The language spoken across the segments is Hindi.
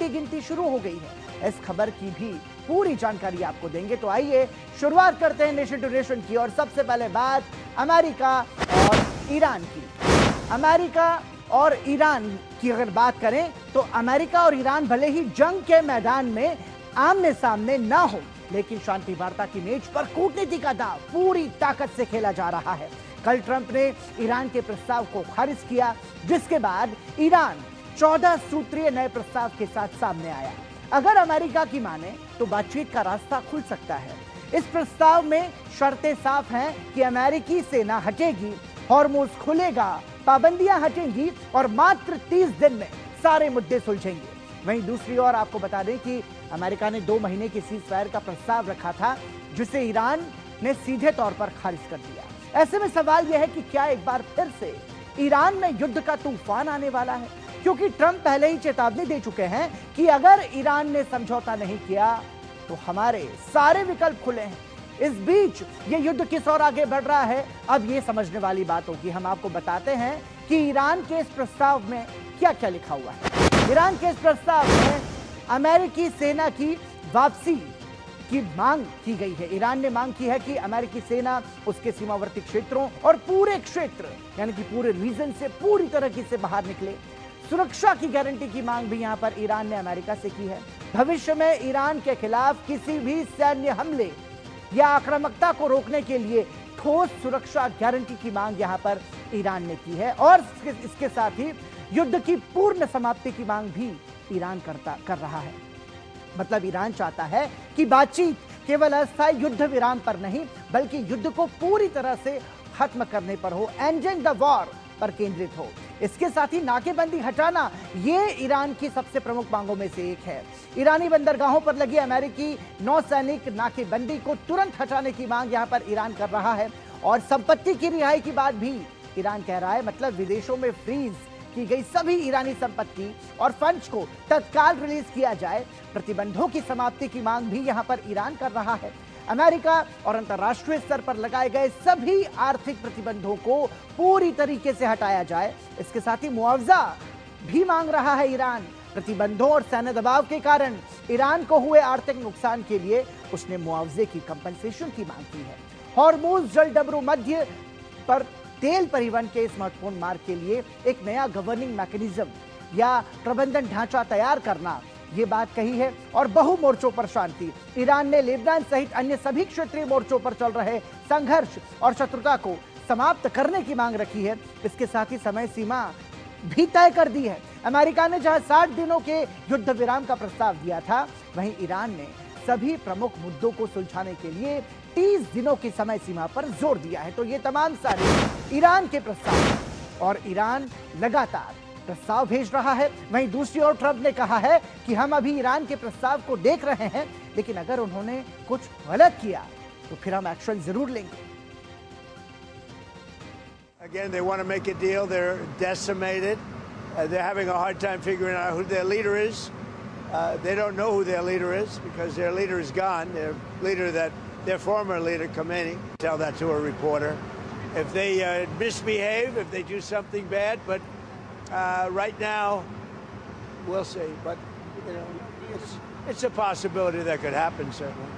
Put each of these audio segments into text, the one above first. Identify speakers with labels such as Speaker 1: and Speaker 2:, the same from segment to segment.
Speaker 1: की गिनती शुरू हो गई है। इस खबर की भी पूरी जानकारी आपको देंगे। तो आइए शुरुआत करते हैं नेशन टू नेशन की। और सबसे पहले बात अमेरिका और ईरान की। अमेरिका और ईरान की अगर बात करें तो अमेरिका और ईरान भले ही जंग के मैदान में आमने सामने ना हो, लेकिन शांति वार्ता की मेज पर कूटनीति का दांव पूरी ताकत से खेला जा रहा है। कल ट्रंप ने ईरान के प्रस्ताव को खारिज किया, जिसके बाद ईरान 14 सूत्रीय नए प्रस्ताव के साथ सामने आया। अगर अमेरिका की माने तो बातचीत का रास्ता खुल सकता है। इस प्रस्ताव में शर्तें साफ हैं कि अमेरिकी सेना हटेगी, हॉर्मुज खुलेगा, पाबंदियां हटेंगी और मात्र 30 दिन में सारे मुद्दे सुलझेंगे। वहीं दूसरी ओर आपको बता दें कि अमेरिका ने 2 महीने की सीज फायर का प्रस्ताव रखा था, जिसे ईरान ने सीधे तौर पर खारिज कर दिया। ऐसे में सवाल यह है कि क्या एक बार फिर से ईरान में युद्ध का तूफान आने वाला है, क्योंकि ट्रंप पहले ही चेतावनी दे चुके हैं कि अगर ईरान ने समझौता नहीं किया तो हमारे सारे विकल्प खुले हैं। इस बीच ये युद्ध किस ओर आगे बढ़ रहा है, अब ये समझने वाली बात होगी। हम आपको बताते हैं कि ईरान के इस प्रस्ताव में क्या क्या लिखा हुआ है। ईरान के इस प्रस्ताव में अमेरिकी सेना की वापसी की मांग की गई है। ईरान ने मांग की है कि अमेरिकी सेना उसके सीमावर्ती क्षेत्रों और पूरे क्षेत्र यानी कि पूरे रीजन से पूरी तरह से बाहर निकले। सुरक्षा की गारंटी की मांग भी यहां पर ईरान ने अमेरिका से की है। भविष्य में ईरान के खिलाफ किसी भी सैन्य हमले या आक्रामकता को रोकने के लिए ठोस सुरक्षा गारंटी की मांग यहां पर ईरान ने की है। और इसके साथ ही युद्ध की पूर्ण समाप्ति की मांग भी ईरान कर रहा है। मतलब ईरान चाहता है कि बातचीत केवल अस्थायी युद्ध विराम पर नहीं, बल्कि युद्ध को पूरी तरह से खत्म करने पर हो, एंडिंग द वॉर पर केंद्रित हो। इसके साथ ही नाकेबंदी हटाना ये ईरान की सबसे प्रमुख मांगों में से एक है। ईरानी बंदरगाहों पर लगी अमेरिकी नौसैनिक नाकेबंदी को तुरंत हटाने की मांग यहां पर ईरान कर रहा है। और संपत्ति की रिहाई की बात भी ईरान कह रहा है। मतलब विदेशों में फ्रीज की गई सभी ईरानी संपत्ति और फंड्स को तत्काल रिलीज किया जाए। प्रतिबंधों की समाप्ति की मांग भी यहां पर ईरान कर रहा है। अमेरिका और अंतर्राष्ट्रीय स्तर पर लगाए गए सभी आर्थिक प्रतिबंधों को पूरी तरीके से हटाया जाए। इसके साथ ही मुआवजा भी मांग रहा है ईरान। प्रतिबंधों और सैन्य दबाव के कारण ईरान को हुए आर्थिक नुकसान के लिए उसने मुआवजे की कंपनसेशन की मांग की है। हॉर्मुज जलडमरू मध्य पर तेल परिवहन के इस महत्वपूर्ण मार्ग के लिए एक नया गवर्निंग मैकेनिज्म या प्रबंधन ढांचा तैयार करना, ये बात कही है। और बहु मोर्चों पर शांति। ईरान ने लेबनान सहित अन्य सभी क्षेत्रीय मोर्चों पर चल रहे संघर्ष और शत्रुता को समाप्त करने की मांग रखी है। इसके साथ ही समय सीमा भी तय कर दी है। अमेरिका ने जहां 60 दिनों के युद्ध विराम का प्रस्ताव दिया था, वहीं ईरान ने सभी प्रमुख मुद्दों को सुलझाने के लिए 30 दिनों की समय सीमा पर जोर दिया है। तो ये तमाम सारे ईरान के प्रस्ताव और ईरान लगातार प्रस्ताव भेज रहा है। वहीं दूसरी ओर ट्रंप ने कहा है कि हम अभी ईरान के प्रस्ताव को देख रहे हैं, लेकिन अगर उन्होंने कुछ गलत किया तो फिर हम एक्शन जरूर लेंगे।
Speaker 2: Again, they want to make a deal. They're decimated. They're having a hard time figuring out who their leader is. They don't know who their leader is because their leader is gone. Their former leader, Khomeini, tell that to a reporter. If they misbehave, if they do something bad, but right now, we'll see. But you know, it's a possibility that could happen, certainly.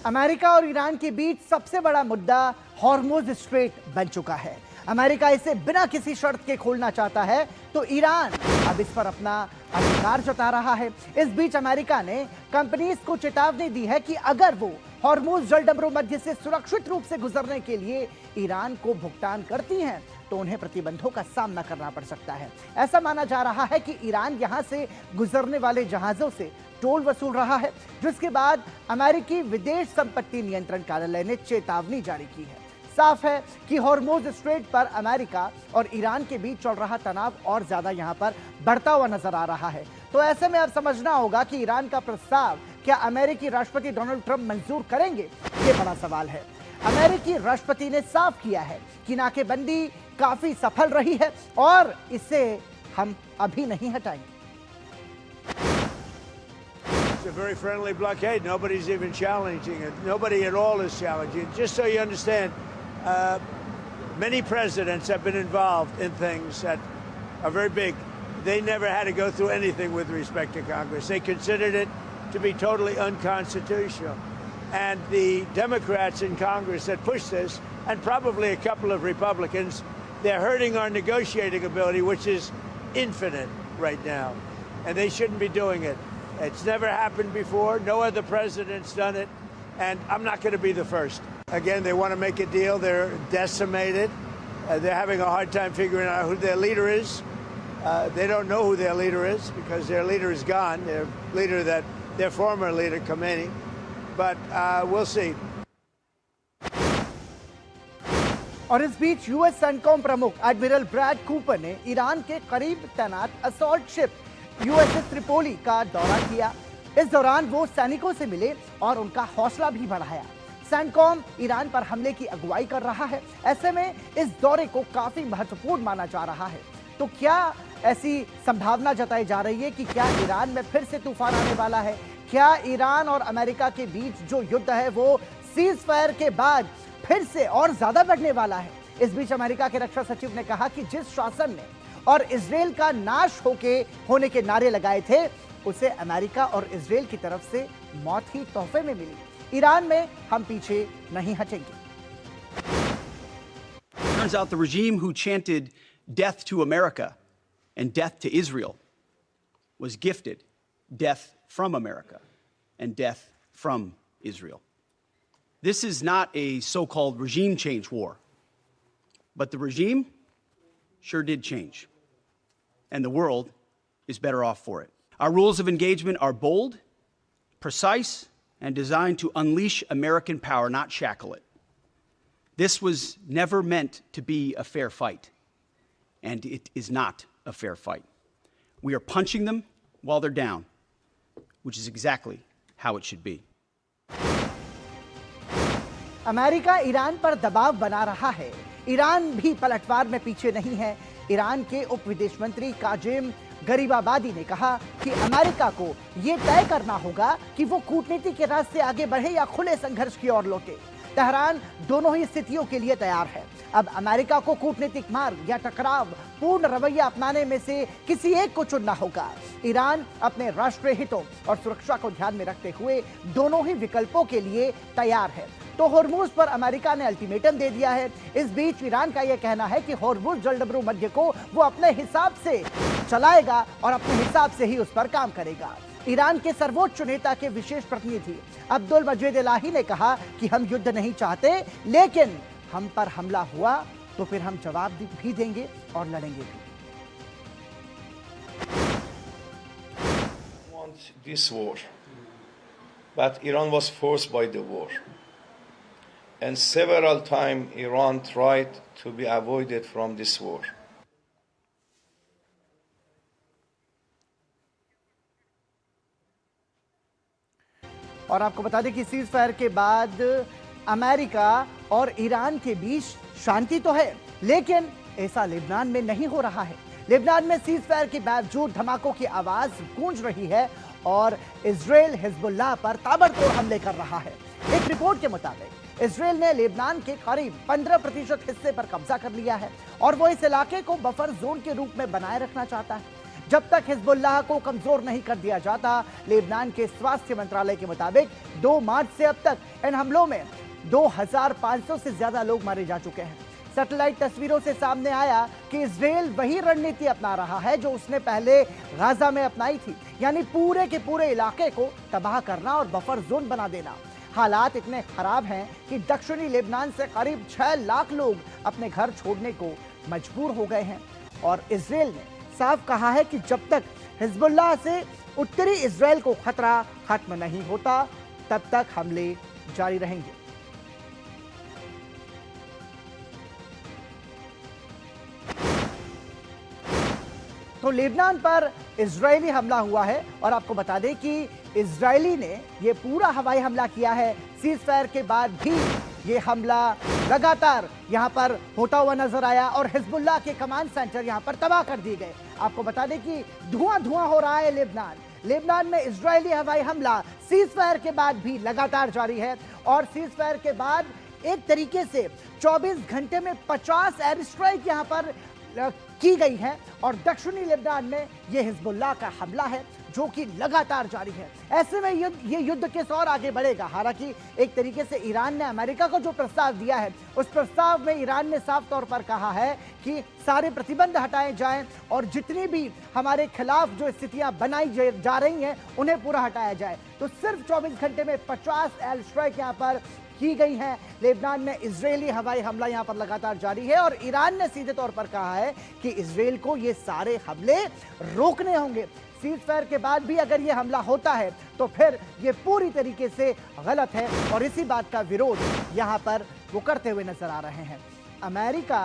Speaker 1: America और ईरान के बीच सबसे बड़ा मुद्दा हॉर्मुज स्ट्रेट बन चुका है। अमेरिका इसे बिना किसी शर्त के खोलना चाहता है, तो ईरान अब इस पर अपना अधिकार जता रहा है। इस बीच अमेरिका ने कंपनीज को चेतावनी दी है कि अगर वो हॉर्मुज जलडमरू मध्य से सुरक्षित रूप से गुजरने के लिए ईरान को भुगतान करती हैं, तो उन्हें प्रतिबंधों का सामना करना पड़ सकता है। ऐसा माना जा रहा है कि ईरान यहां से गुजरने वाले जहाजों से टोल वसूल रहा है, जिसके बाद अमेरिकी विदेश संपत्ति नियंत्रण कार्यालय ने चेतावनी जारी की है। साफ है कि हॉर्मुज स्ट्रेट पर अमेरिका और ईरान के बीच चल रहा तनाव और ज्यादा यहां पर बढ़ता हुआ नजर आ रहा है। तो ऐसे में अब समझना होगा कि ईरान का प्रस्ताव क्या अमेरिकी राष्ट्रपति डोनाल्ड ट्रंप मंजूर करेंगे, ये बड़ा सवाल है। अमेरिकी राष्ट्रपति ने साफ किया है कि नाकेबंदी काफी सफल रही है और इसे हम अभी नहीं हटाएंगे।
Speaker 2: It's a very friendly blockade. Nobody's even challenging it. Nobody at all is challenging it. Just so you understand, many presidents have been involved in things that are very big. they never had to go through anything with respect to Congress. They considered it to be totally unconstitutional. And the Democrats in Congress that pushed this, and probably a couple of Republicans, they're hurting our negotiating ability, which is infinite right now. And they shouldn't be doing it. It's never happened before. No other president's done it. And I'm not going to be the first. Again, they want to make a deal. They're decimated. They're having a hard time figuring out who their leader is. They don't know who their leader is because their leader is gone. Their former leader, Khomeini. But we'll see.
Speaker 1: और इस बीच यूएस सेंटकॉम प्रमुख एडमिरल ब्रैड कूपर ने ईरान के करीब तैनात असॉल्ट शिप यूएसएस त्रिपोली का दौरा किया। इस दौरान वो सैनिकों से मिले और उनका हौसला भी बढ़ाया। सेंटकॉम ईरान पर हमले की अगुवाई कर रहा है। ऐसे में इस दौरे को काफी महत्वपूर्ण माना जा रहा है। तो क्या ऐसी संभावना जताई जा रही है कि क्या ईरान में फिर से तूफान आने वाला है? क्या ईरान और अमेरिका के बीच जो युद्ध है वो सीज फायर के बाद फिर से और ज्यादा बढ़ने वाला है? इस बीच अमेरिका के रक्षा सचिव ने कहा कि जिस शासन ने और इजरायल का नाश होने के नारे लगाए थे उसे अमेरिका और इजरायल की तरफ से मौत ही तोहफे में मिली। ईरान में हम पीछे नहीं हटेंगे।
Speaker 3: Turns out the regime who chanted death to America and death to Israel was gifted death from America and death from Israel. This is not a so-called regime change war, but the regime sure did change, and the world is better off for it. Our rules of engagement are bold, precise, and designed to unleash American power, not shackle it. This was never meant to be a fair fight, and it is not a fair fight. We are punching them while they're down, which is exactly how it should be.
Speaker 1: America Iran पर दबाव बना रहा है। ईरान भी पलटवार में पीछे नहीं है। ईरान के उप विदेश मंत्री काजिम गरीबाबादी ने कहा कि अमेरिका को यह तय करना होगा कि वो कूटनीति के रास्ते आगे बढ़े या खुले संघर्ष की ओर लौटे। तेहरान दोनों ही स्थितियों के लिए तैयार है। अब अमेरिका को कूटनीतिक मार्ग या टकराव पूर्ण रवैया अपनाने में से किसी एक को चुनना होगा। ईरान अपने राष्ट्रीय हितों और सुरक्षा को ध्यान में रखते हुए दोनों ही विकल्पों के लिए तैयार है। तो होर्मुज पर अमेरिका ने अल्टीमेटम दे दिया है। इस बीच ईरान का यह कहना है कि होर्मुज जलडमरू मध्य को वो अपने हिसाब से चलाएगा और अपने हिसाब से ही उस पर काम करेगा। ईरान के सर्वोच्च नेता के विशेष प्रतिनिधि अब्दुल मजीद इलाही ने कहा कि हम युद्ध नहीं चाहते, लेकिन हम पर हमला हुआ तो फिर हम जवाब भी देंगे और लड़ेंगे भी।
Speaker 4: This war, but Iran was forced by the war, and several times Iran tried to be avoided from this war.
Speaker 1: और आपको बता दें कि सीज फायर के बाद अमेरिका और ईरान के बीच शांति तो है, लेकिन ऐसा लेबनान में नहीं हो रहा है। लेबनान में सीज फायर के बावजूद धमाकों की आवाज गूंज रही है और इजरायल हिजबुल्लाह पर ताबड़तोड़ हमले कर रहा है। एक रिपोर्ट के मुताबिक इजरायल ने लेबनान के करीब 15% हिस्से पर कब्जा कर लिया है और वो इस इलाके को बफर जोन के रूप में बनाए रखना चाहता है। जब तक हिजबुल्लाह को कमजोर नहीं कर दिया जाता, लेबनान के स्वास्थ्य मंत्रालय के मुताबिक 2 मार्च से अब तक इन हमलों में 2500 से ज्यादा लोग मारे जा चुके हैं। सैटेलाइट तस्वीरों से सामने आया कि इजरायल वही रणनीति अपना रहा है जो उसने पहले गाजा में अपनाई थी, यानी पूरे के पूरे इलाके को तबाह करना और बफर जोन बना देना। हालात इतने खराब हैं कि दक्षिणी लेबनान से करीब 6 लाख लोग अपने घर छोड़ने को मजबूर हो गए हैं और इजरायल ने साफ कहा है कि जब तक हिजबुल्लाह से उत्तरी इजरायल को खतरा खत्म नहीं होता, तब तक हमले जारी रहेंगे। तो लेबनान पर इजरायली हमला हुआ है और आपको बता दें कि इजरायली ने यह पूरा हवाई हमला किया है। सीज फायर के बाद भी ये हमला लगातार यहां पर होता हुआ नजर आया और हिजबुल्लाह के कमांड सेंटर यहां पर तबाह कर दिए गए। आपको बता दें कि धुआं हो रहा है लेबनान में इजरायली हवाई हमला सीज फायर के बाद भी लगातार जारी है और सीज फायर के बाद एक तरीके से 24 घंटे में 50 एयर स्ट्राइक यहां पर की गई हैं और दक्षिणी लेबनान में यह हिजबुल्लाह का हमला है जो कि लगातार जारी है। ऐसे में ये युद्ध किस और आगे बढ़ेगा। हालांकि एक तरीके से ईरान ने अमेरिका को जो प्रस्ताव दिया है, उस प्रस्ताव में ईरान ने साफ तौर पर कहा है कि सारे प्रतिबंध हटाए जाएं और जितनी भी हमारे खिलाफ जो स्थितियां बनाई जा रही हैं उन्हें पूरा हटाया जाए। तो सिर्फ 24 घंटे में 50 एयर स्ट्राइक यहां पर की गई है। लेबनान में इजरायली हवाई हमला यहां पर लगातार जारी है और ईरान ने सीधे तौर पर कहा है कि इजरायल को ये सारे हमले रोकने होंगे। सीज़फायर के बाद भी अगर ये हमला होता है तो फिर ये पूरी तरीके से गलत है और इसी बात का विरोध यहां पर वो करते हुए नजर आ रहे हैं। अमेरिका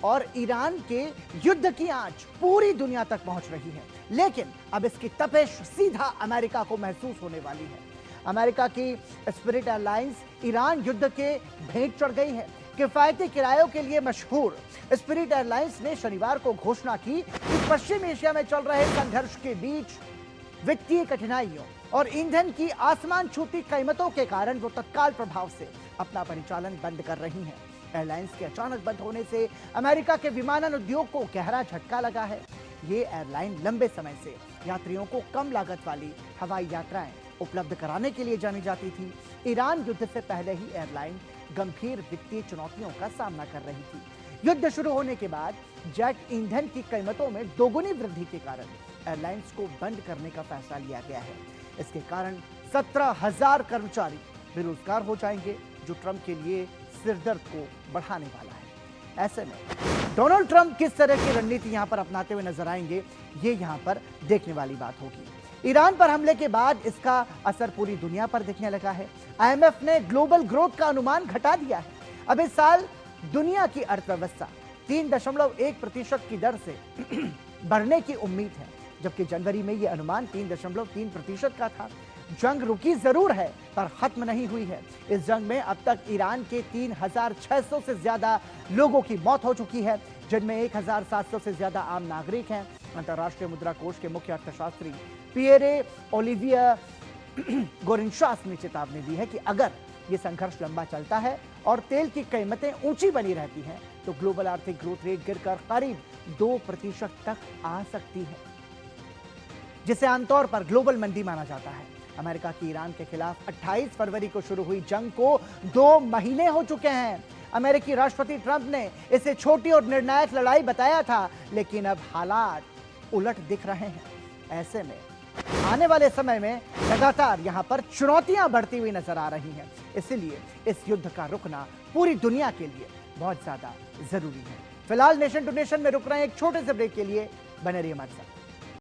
Speaker 1: और ईरान के युद्ध की आंच पूरी दुनिया तक पहुंच रही है, लेकिन अब इसकी तपिश सीधा अमेरिका को महसूस होने वाली है। अमेरिका की स्पिरिट एयरलाइंस ईरान युद्ध के भेंट चढ़ गई है। किफायती किरायों के लिए मशहूर स्पिरिट एयरलाइंस ने शनिवार को घोषणा की कि पश्चिम एशिया में चल रहे संघर्ष के बीच वित्तीय कठिनाइयों और ईंधन की आसमान छूती कीमतों के कारण वो तत्काल प्रभाव से अपना परिचालन बंद कर रही हैं। एयरलाइंस के अचानक बंद होने से अमेरिका के विमानन उद्योग को गहरा झटका लगा है। ये एयरलाइन लंबे समय से यात्रियों को कम लागत वाली हवाई यात्राएं उपलब्ध कराने के लिए जानी जाती थी। ईरान युद्ध से पहले ही एयरलाइन गंभीर वित्तीय चुनौतियों का सामना कर रही थी। युद्ध शुरू होने के बाद जेट ईंधन की कीमतों में दोगुनी वृद्धि के कारण एयरलाइंस को बंद करने का फैसला लिया गया है। इसके कारण 17,000 कर्मचारी बेरोजगार हो जाएंगे, जो ट्रंप के लिए सिरदर्द को बढ़ाने वाला है। ऐसे में डोनाल्ड ट्रंप किस तरह की रणनीति यहां पर अपनाते हुए नजर आएंगे, ये यहां पर देखने वाली बात होगी। ईरान पर हमले के बाद इसका असर पूरी दुनिया पर दिखने लगा है। IMF ने ग्लोबल ग्रोथ का अनुमान घटा दिया है। अब इस साल दुनिया की अर्थव्यवस्था 3.1% की दर से बढ़ने की उम्मीद है, जबकि जनवरी में यह अनुमान 3.3% का था। जंग रुकी जरूर है पर खत्म नहीं हुई है। इस जंग में अब तक ईरान के 3,600 से ज्यादा लोगों की मौत हो चुकी है, जिनमें 1,700 से ज्यादा आम नागरिक हैं। अंतर्राष्ट्रीय मुद्रा कोष के मुख्य अर्थशास्त्री पियरे ओलिविया गोरिनशास ने चेतावनी दी है कि अगर ये संघर्ष लंबा चलता है और तेल की कीमतें ऊंची बनी रहती हैं तो ग्लोबल आर्थिक ग्रोथ रेट गिरकर करीब 2% तक आ सकती है, जिसे आमतौर पर ग्लोबल मंदी माना जाता है। अमेरिका की ईरान के खिलाफ 28 फरवरी को शुरू हुई जंग को 2 महीने हो चुके हैं। अमेरिकी राष्ट्रपति ट्रंप ने इसे छोटी और निर्णायक लड़ाई बताया था, लेकिन अब हालात उलट दिख रहे हैं। ऐसे में आने वाले समय में लगातार यहां पर चुनौतियां बढ़ती हुई नजर आ रही हैं। इसलिए इस युद्ध का रुकना पूरी दुनिया के लिए बहुत ज्यादा जरूरी है। फिलहाल नेशन टू नेशन में रुक रहे हैं एक छोटे से ब्रेक के लिए। बने रहिए हमारे साथ।